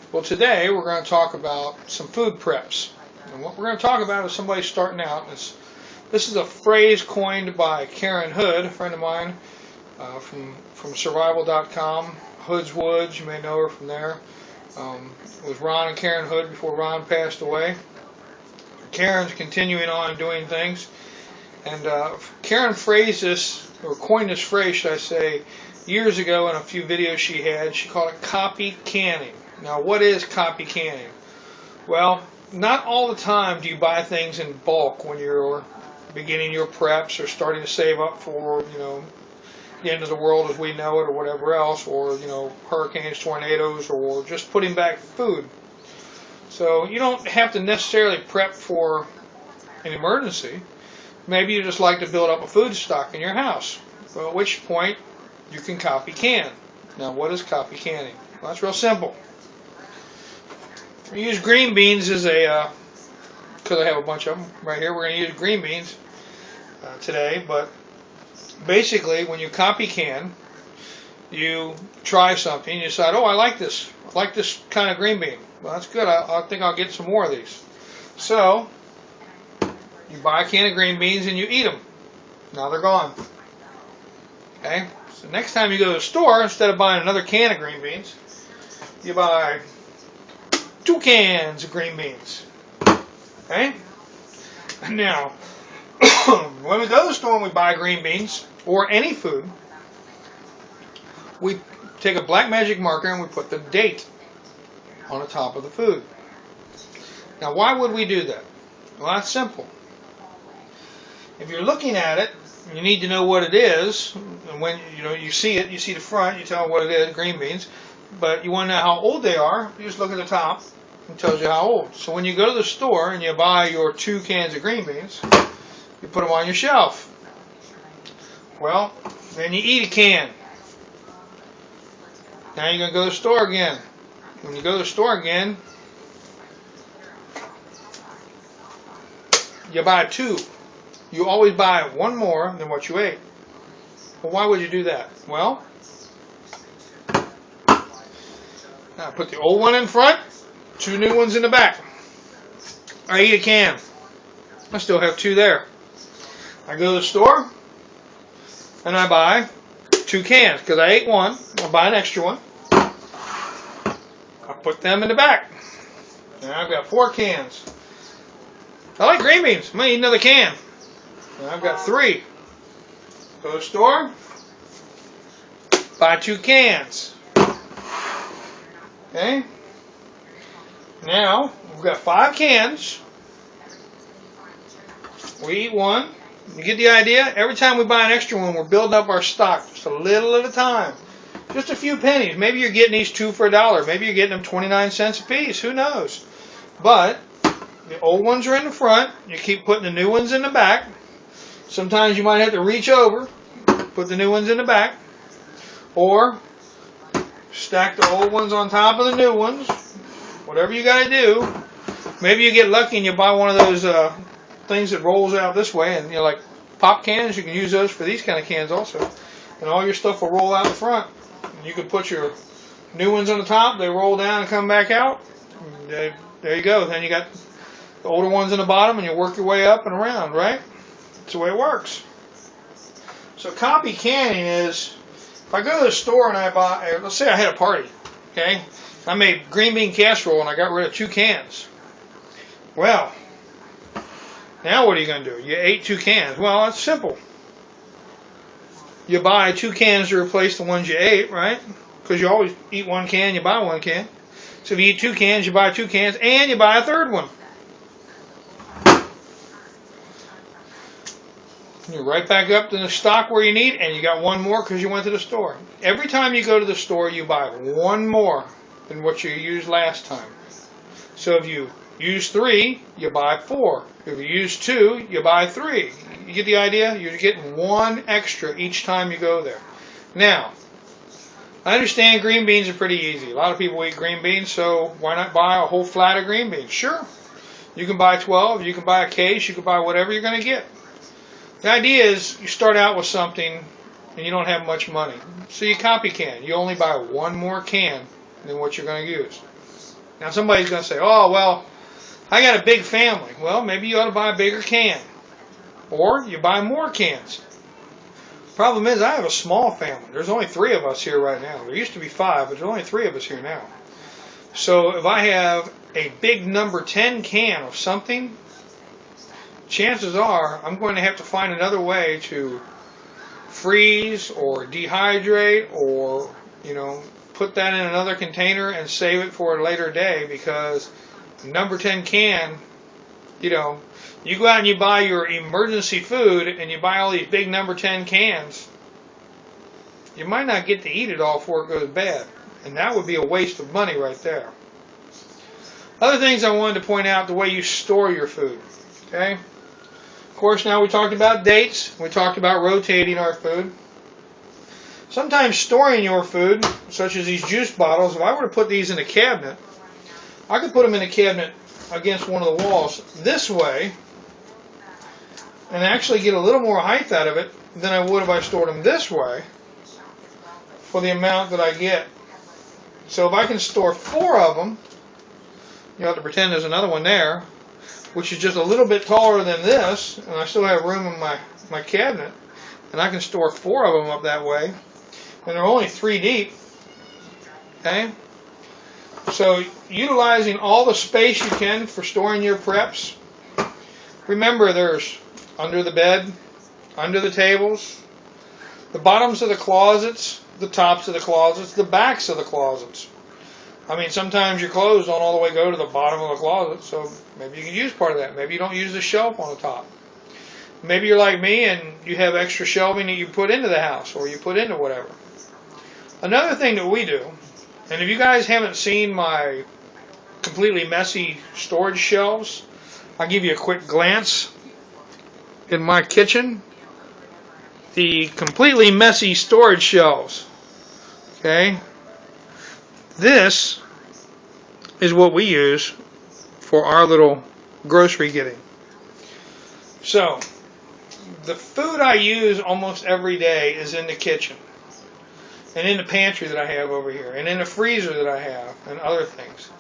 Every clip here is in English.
Well, today we're going to talk about some food preps. And what we're going to talk about is somebody starting out. This is a phrase coined by Karen Hood, a friend of mine from Survival.com. Hood's Woods, you may know her from there. It was Ron and Karen Hood before Ron passed away. Karen's continuing on doing things. And Karen phrased this, or coined this phrase, should I say, years ago in a few videos she had. She called it copy canning. Now, what is copy canning? Well, not all the time do you buy things in bulk when you're beginning your preps or starting to save up for, the end of the world as we know it or whatever else, or, hurricanes, tornadoes, or just putting back food. So you don't have to necessarily prep for an emergency. Maybe you just like to build up a food stock in your house, well, at which point you can copy can. Now, what is copy canning? Well, that's real simple. We use green beans as a, because I have a bunch of them right here, we're going to use green beans today, but basically when you copy can, you try something, you decide, oh, I like this kind of green bean. Well, that's good, I think I'll get some more of these. So, you buy a can of green beans and you eat them. Now they're gone. Okay? So next time you go to the store, instead of buying another can of green beans, you buy 2 cans of green beans. Okay? Now, when we go to the store and we buy green beans, or any food, we take a black magic marker and we put the date on the top of the food. Now, why would we do that? Well, that's simple. If you're looking at it, you need to know what it is, and when you see it, you see the front, you tell what it is, green beans, but you want to know how old they are, you just look at the top, it tells you how old. So when you go to the store and you buy your 2 cans of green beans, you put them on your shelf. Well, then you eat a can. Now you're going to go to the store again. When you go to the store again, you buy 2. You always buy 1 more than what you ate. Well, why would you do that? Well, I put the old one in front, 2 new ones in the back. I eat a can. I still have 2 there. I go to the store and I buy 2 cans because I ate 1. I'll buy an extra one. I put them in the back. And I've got 4 cans. I like green beans. I'm going to eat another can. And I've got 3. Go to the store, buy 2 cans. Okay? Now, we've got 5 cans. We eat 1. You get the idea? Every time we buy an extra one, we're building up our stock just a little at a time. Just a few pennies. Maybe you're getting these 2 for $1. Maybe you're getting them 29 cents a piece. Who knows? But the old ones are in the front. You keep putting the new ones in the back. Sometimes you might have to reach over, put the new ones in the back, or stack the old ones on top of the new ones. Whatever you got to do. Maybe you get lucky and you buy one of those things that rolls out this way, and like pop cans. You can use those for these kind of cans also, and all your stuff will roll out the front. And you can put your new ones on the top. They roll down and come back out. There you go. Then you got the older ones in the bottom, and you work your way up and around, right? That's the way it works. So copy canning is, if I go to the store and I buy, let's say I had a party, okay? I made green bean casserole and I got rid of 2 cans. Well, now what are you going to do? You ate 2 cans. Well, it's simple. You buy 2 cans to replace the ones you ate, right? Because you always eat 1 can, you buy 1 can. So if you eat 2 cans, you buy 2 cans, and you buy a 3rd one. You're right back up to the stock where you need, and you got 1 more because you went to the store. Every time you go to the store, you buy 1 more than what you used last time. So if you use 3, you buy 4. If you use 2, you buy 3. You get the idea? You're getting 1 extra each time you go there. Now, I understand green beans are pretty easy. A lot of people eat green beans, so why not buy a whole flat of green beans? Sure. You can buy 12, you can buy a case, you can buy whatever you're going to get. The idea is you start out with something and you don't have much money. So you copy can. You only buy 1 more can than what you're going to use. Now somebody's going to say, oh, well, I got a big family. Well, maybe you ought to buy a bigger can. Or you buy more cans. Problem is, I have a small family. There's only 3 of us here right now. There used to be 5, but there's only 3 of us here now. So if I have a big number 10 can of something, chances are I'm going to have to find another way to freeze or dehydrate or, put that in another container and save it for a later day, because number 10 can, you go out and you buy your emergency food and you buy all these big number 10 cans, you might not get to eat it all before it goes bad. And that would be a waste of money right there. Other things I wanted to point out, the way you store your food. Okay? Of course, now we talked about dates. We talked about rotating our food. Sometimes storing your food, such as these juice bottles, if I were to put these in a cabinet, I could put them in a cabinet against one of the walls this way and actually get a little more height out of it than I would if I stored them this way for the amount that I get. So if I can store 4 of them, you have to pretend there's another one there, which is just a little bit taller than this, and I still have room in my cabinet, and I can store 4 of them up that way, and they're only 3 deep. Okay? So utilizing all the space you can for storing your preps. Remember, there's under the bed, under the tables, the bottoms of the closets, the tops of the closets, the backs of the closets. I mean, sometimes your clothes don't all the way go to the bottom of the closet, so maybe you can use part of that. Maybe you don't use the shelf on the top. Maybe you're like me and you have extra shelving that you put into the house or you put into whatever. Another thing that we do, and if you guys haven't seen my completely messy storage shelves, I'll give you a quick glance in my kitchen. The completely messy storage shelves. Okay? This is what we use for our little grocery getting. So, the food I use almost every day is in the kitchen, and in the pantry that I have over here, and in the freezer that I have, and other things.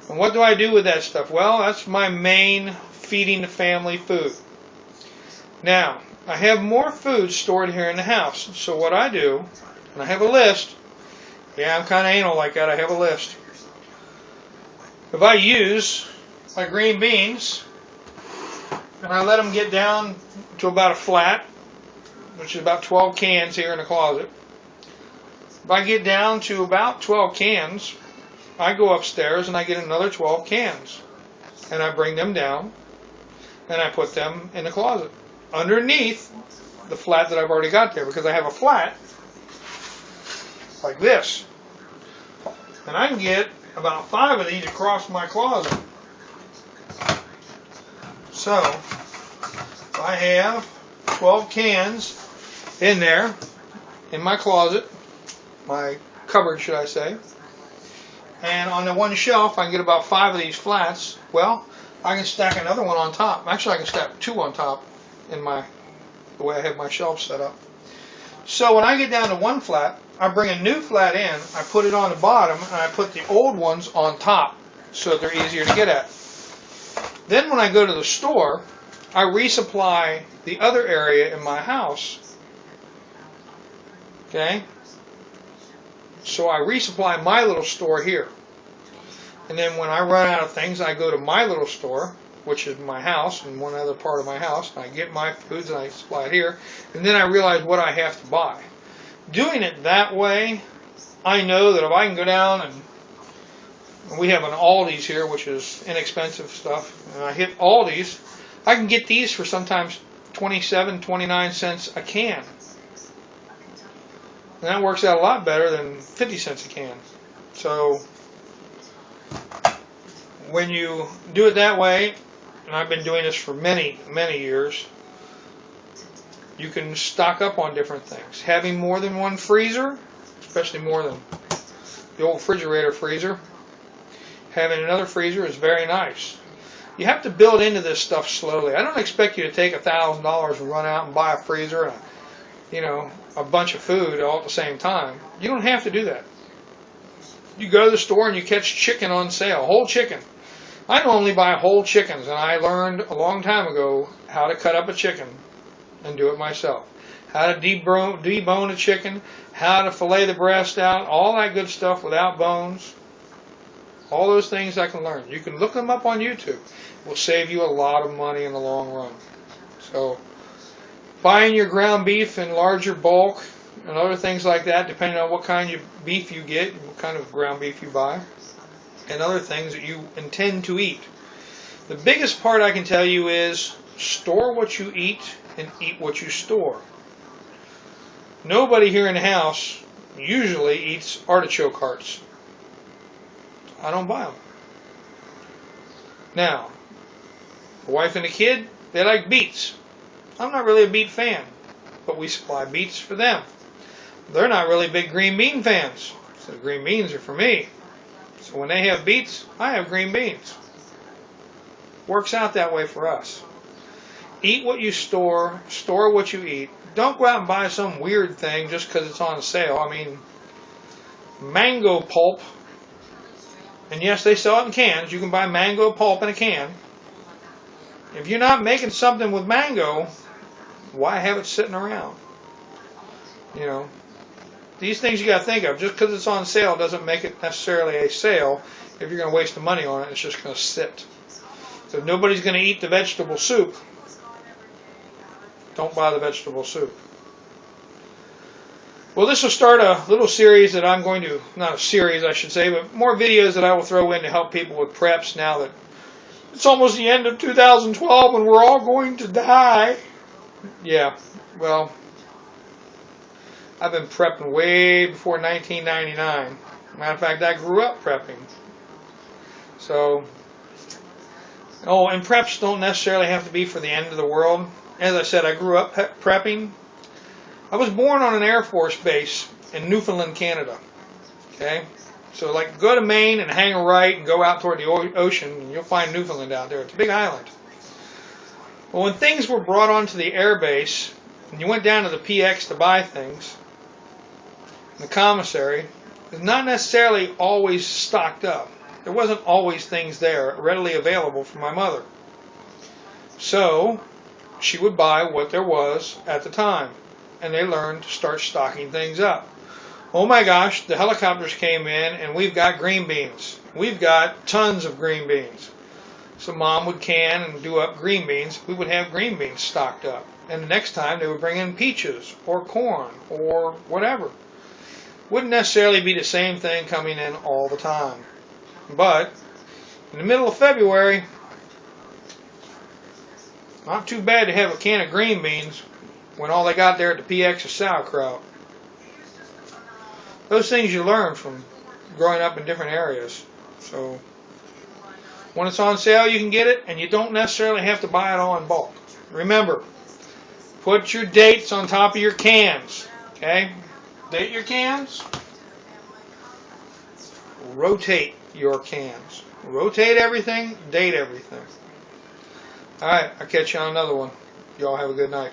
And what do I do with that stuff? Well, that's my main feeding the family food. Now, I have more food stored here in the house. So what I do, and I have a list. Yeah, I'm kind of anal like that. I have a list. If I use my green beans, and I let them get down to about a flat, which is about 12 cans here in the closet. If I get down to about 12 cans, I go upstairs and I get another 12 cans. And I bring them down, and I put them in the closet, underneath the flat that I've already got there, because I have a flat like this. And I can get about 5 of these across my closet. So, I have 12 cans in there, in my closet, my cupboard should I say. And on the one shelf I can get about 5 of these flats. Well, I can stack another one on top. Actually, I can stack 2 on top in the way I have my shelf set up. So when I get down to 1 flat, I bring a new flat in, I put it on the bottom, and I put the old ones on top so that they're easier to get at. Then when I go to the store, I resupply the other area in my house. Okay? So I resupply my little store here. And then when I run out of things, I go to my little store, which is my house and one other part of my house, and I get my foods and I supply it here, and then I realize what I have to buy. Doing it that way, I know that if I can go down, and we have an Aldi's here, which is inexpensive stuff, and I hit Aldi's, I can get these for sometimes 27, 29 cents a can. And that works out a lot better than 50 cents a can. So when you do it that way, and I've been doing this for many, many years, you can stock up on different things. Having more than one freezer, especially more than the old refrigerator freezer, having another freezer is very nice. You have to build into this stuff slowly. I don't expect you to take $1,000 and run out and buy a freezer and a bunch of food all at the same time. You don't have to do that. You go to the store and you catch chicken on sale, whole chicken. I normally buy whole chickens, and I learned a long time ago how to cut up a chicken and do it myself. How to debone a chicken, how to fillet the breast out, all that good stuff without bones. All those things I can learn. You can look them up on YouTube. It will save you a lot of money in the long run. So, buying your ground beef in larger bulk and other things like that, depending on what kind of beef you get, what kind of ground beef you buy, and other things that you intend to eat. The biggest part I can tell you is store what you eat and eat what you store. Nobody here in the house usually eats artichoke hearts. I don't buy them. Now, the wife and the kid, they like beets. I'm not really a beet fan, but we supply beets for them. They're not really big green bean fans, so the green beans are for me. So when they have beets, I have green beans. Works out that way for us. Eat what you store what you eat. Don't go out and buy some weird thing just because it's on sale. I mean, mango pulp. And yes, they sell it in cans. You can buy mango pulp in a can. If you're not making something with mango, why have it sitting around? You know, these things you got to think of. Just because it's on sale doesn't make it necessarily a sale. If you're going to waste the money on it, it's just going to sit. So if nobody's going to eat the vegetable soup, don't buy the vegetable soup. Well, this will start a little series that I'm going to, not a series I should say, but more videos that I will throw in to help people with preps now that it's almost the end of 2012 and we're all going to die. Yeah, well, I've been prepping way before 1999. Matter of fact, I grew up prepping. So, and preps don't necessarily have to be for the end of the world. As I said, I grew up prepping. I was born on an Air Force base in Newfoundland, Canada. Okay? So, like, go to Maine and hang a right and go out toward the ocean, and you'll find Newfoundland out there. It's a big island. Well, when things were brought onto the air base, and you went down to the PX to buy things, the commissary is not necessarily always stocked up. There wasn't always things there readily available for my mother. So, she would buy what there was at the time. And they learned to start stocking things up. Oh my gosh, the helicopters came in and we've got green beans. We've got tons of green beans. So Mom would can and do up green beans. We would have green beans stocked up. And the next time they would bring in peaches or corn or whatever. Wouldn't necessarily be the same thing coming in all the time. But in the middle of February, not too bad to have a can of green beans when all they got there at the PX is sauerkraut. Those things you learn from growing up in different areas. So when it's on sale, you can get it, and you don't necessarily have to buy it all in bulk. Remember, put your dates on top of your cans. Okay? Date your cans. Rotate your cans. Rotate everything, date everything. Alright, I'll catch you on another one. Y'all have a good night.